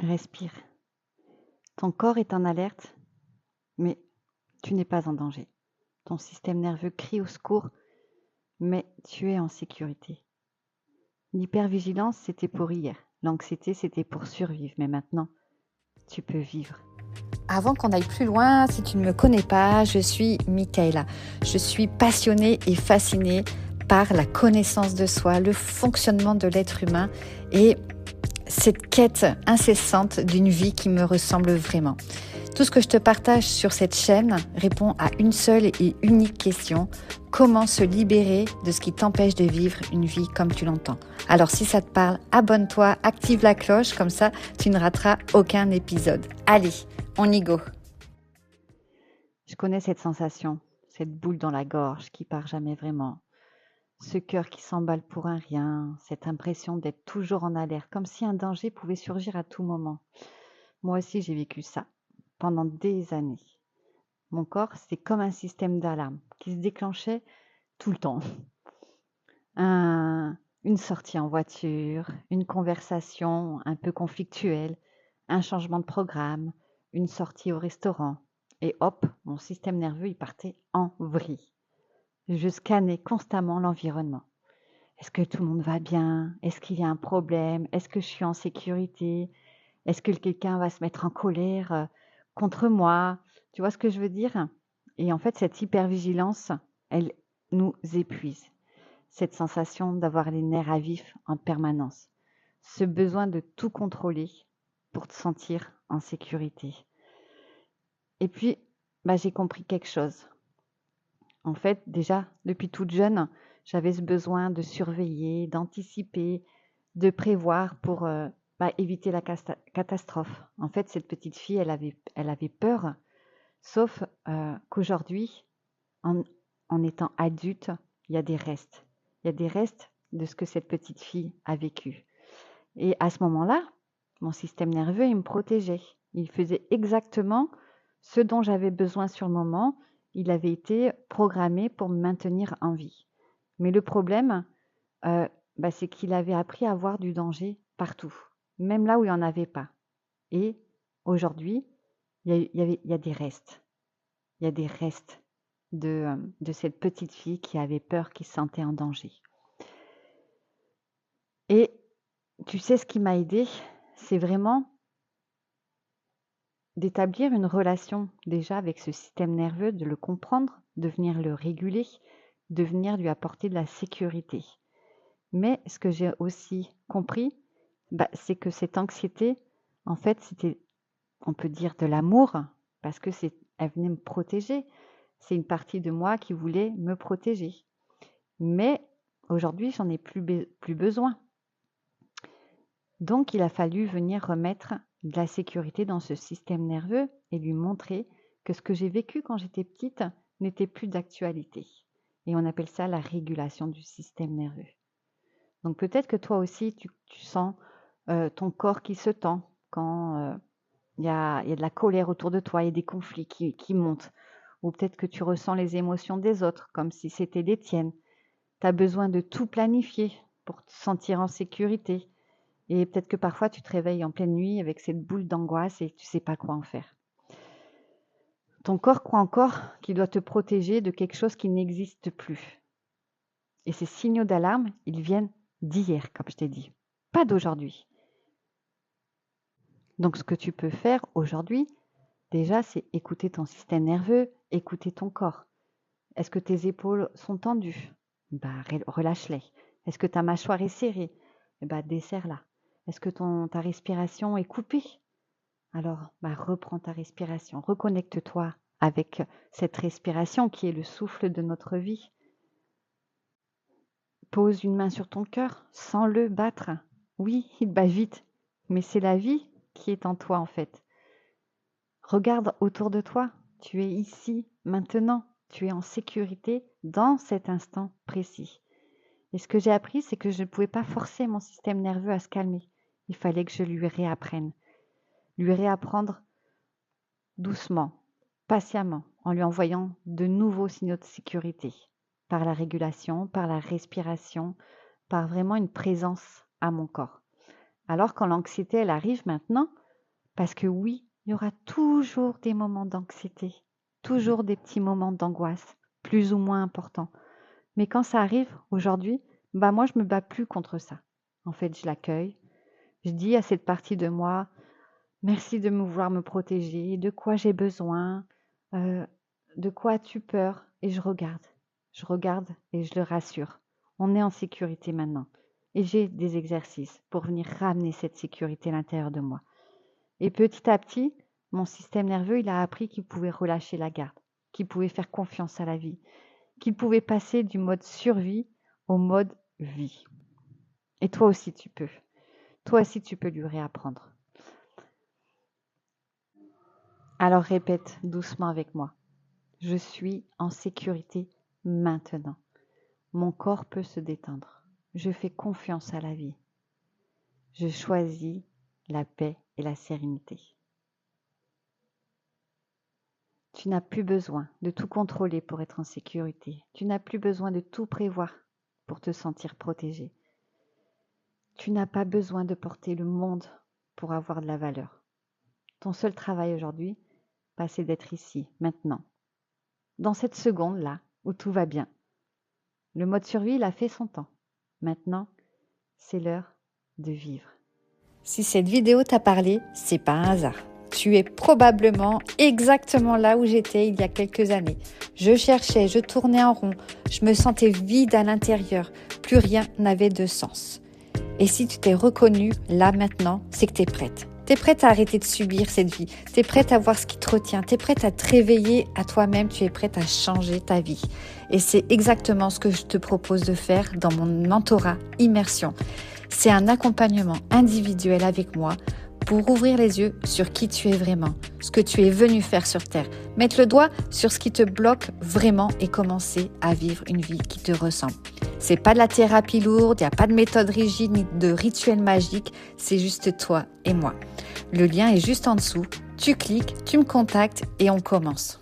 Respire. Ton corps est en alerte, mais tu n'es pas en danger. Ton système nerveux crie au secours, mais tu es en sécurité. L'hypervigilance, c'était pour hier. L'anxiété, c'était pour survivre. Mais maintenant, tu peux vivre. Avant qu'on aille plus loin, si tu ne me connais pas, je suis Michaela. Je suis passionnée et fascinée par la connaissance de soi, le fonctionnement de l'être humain et cette quête incessante d'une vie qui me ressemble vraiment. Tout ce que je te partage sur cette chaîne répond à une seule et unique question: comment se libérer de ce qui t'empêche de vivre une vie comme tu l'entends? Alors si ça te parle, abonne-toi, active la cloche, comme ça tu ne rateras aucun épisode. Allez, on y go. Je connais cette sensation, cette boule dans la gorge qui part jamais vraiment. Ce cœur qui s'emballe pour un rien, cette impression d'être toujours en alerte, comme si un danger pouvait surgir à tout moment. Moi aussi, j'ai vécu ça pendant des années. Mon corps, c'est comme un système d'alarme qui se déclenchait tout le temps. Une sortie en voiture, une conversation un peu conflictuelle, un changement de programme, une sortie au restaurant. Et hop, mon système nerveux, il partait en vrille. Je scannais constamment l'environnement. Est-ce que tout le monde va bien? Est-ce qu'il y a un problème? Est-ce que je suis en sécurité? Est-ce que quelqu'un va se mettre en colère contre moi? Tu vois ce que je veux dire? Et en fait, cette hypervigilance, elle nous épuise. Cette sensation d'avoir les nerfs à vif en permanence. Ce besoin de tout contrôler pour te sentir en sécurité. Et puis, j'ai compris quelque chose. En fait, déjà, depuis toute jeune, j'avais ce besoin de surveiller, d'anticiper, de prévoir pour éviter la catastrophe. En fait, cette petite fille, elle avait peur, sauf qu'aujourd'hui, en, en étant adulte, il y a des restes. Il y a des restes de ce que cette petite fille a vécu. Et à ce moment-là, mon système nerveux, il me protégeait. Il faisait exactement ce dont j'avais besoin sur le moment. Il avait été programmé pour me maintenir en vie. Mais le problème, c'est qu'il avait appris à voir du danger partout, même là où il n'y en avait pas. Et aujourd'hui, il y a des restes. Il y a des restes de cette petite fille qui avait peur, qui se sentait en danger. Et tu sais ce qui m'a aidée, c'est vraiment d'établir une relation déjà avec ce système nerveux, de le comprendre, de venir le réguler, de venir lui apporter de la sécurité. Mais ce que j'ai aussi compris, c'est que cette anxiété, en fait, c'était, on peut dire, de l'amour, parce que elle venait me protéger. C'est une partie de moi qui voulait me protéger. Mais aujourd'hui, j'en ai plus besoin. Donc, il a fallu venir remettre de la sécurité dans ce système nerveux et lui montrer que ce que j'ai vécu quand j'étais petite n'était plus d'actualité. Et on appelle ça la régulation du système nerveux. Donc peut-être que toi aussi, tu sens ton corps qui se tend quand il y a de la colère autour de toi, il y a des conflits qui montent. Ou peut-être que tu ressens les émotions des autres comme si c'était les tiennes. Tu as besoin de tout planifier pour te sentir en sécurité. Et peut-être que parfois tu te réveilles en pleine nuit avec cette boule d'angoisse et tu ne sais pas quoi en faire. Ton corps croit encore qu'il doit te protéger de quelque chose qui n'existe plus. Et ces signaux d'alarme, ils viennent d'hier, comme je t'ai dit, pas d'aujourd'hui. Donc ce que tu peux faire aujourd'hui, déjà, c'est écouter ton système nerveux, écouter ton corps. Est-ce que tes épaules sont tendues? Relâche-les. Est-ce que ta mâchoire est serrée? Desserre-la. Est-ce que ta respiration est coupée? Alors, reprends ta respiration. Reconnecte-toi avec cette respiration qui est le souffle de notre vie. Pose une main sur ton cœur, sens-le battre. Oui, il bat vite, mais c'est la vie qui est en toi en fait. Regarde autour de toi, tu es ici, maintenant, tu es en sécurité dans cet instant précis. Et ce que j'ai appris, c'est que je ne pouvais pas forcer mon système nerveux à se calmer. Il fallait que je lui réapprenne. Lui réapprendre doucement, patiemment, en lui envoyant de nouveaux signaux de sécurité, par la régulation, par la respiration, par vraiment une présence à mon corps. Alors quand l'anxiété, elle arrive maintenant, Parce que oui, il y aura toujours des moments d'anxiété, toujours des petits moments d'angoisse, plus ou moins importants. Mais quand ça arrive aujourd'hui, moi je me bats plus contre ça. En fait, je l'accueille. Je dis à cette partie de moi, merci de me vouloir me protéger, de quoi j'ai besoin, de quoi as-tu peur? Et je regarde. Je regarde et je le rassure. On est en sécurité maintenant. Et j'ai des exercices pour venir ramener cette sécurité à l'intérieur de moi. Et petit à petit, mon système nerveux, il a appris qu'il pouvait relâcher la garde, qu'il pouvait faire confiance à la vie, qu'il pouvait passer du mode survie au mode vie. Et toi aussi, tu peux. Toi aussi, tu peux lui réapprendre. Alors répète doucement avec moi. Je suis en sécurité maintenant. Mon corps peut se détendre. Je fais confiance à la vie. Je choisis la paix et la sérénité. Tu n'as plus besoin de tout contrôler pour être en sécurité. Tu n'as plus besoin de tout prévoir pour te sentir protégé. Tu n'as pas besoin de porter le monde pour avoir de la valeur. Ton seul travail aujourd'hui, c'est d'être ici, maintenant. Dans cette seconde-là, où tout va bien. Le mode survie, il a fait son temps. Maintenant, c'est l'heure de vivre. Si cette vidéo t'a parlé, c'est pas un hasard. Tu es probablement exactement là où j'étais il y a quelques années. Je cherchais, je tournais en rond, je me sentais vide à l'intérieur, plus rien n'avait de sens. Et si tu t'es reconnue là maintenant, c'est que tu es prête. Tu es prête à arrêter de subir cette vie, tu es prête à voir ce qui te retient, tu es prête à te réveiller à toi-même, tu es prête à changer ta vie. Et c'est exactement ce que je te propose de faire dans mon mentorat Immersion. C'est un accompagnement individuel avec moi pour ouvrir les yeux sur qui tu es vraiment, ce que tu es venu faire sur Terre, mettre le doigt sur ce qui te bloque vraiment et commencer à vivre une vie qui te ressemble. C'est pas de la thérapie lourde, il n'y a pas de méthode rigide ni de rituel magique, c'est juste toi et moi. Le lien est juste en dessous, tu cliques, tu me contactes et on commence.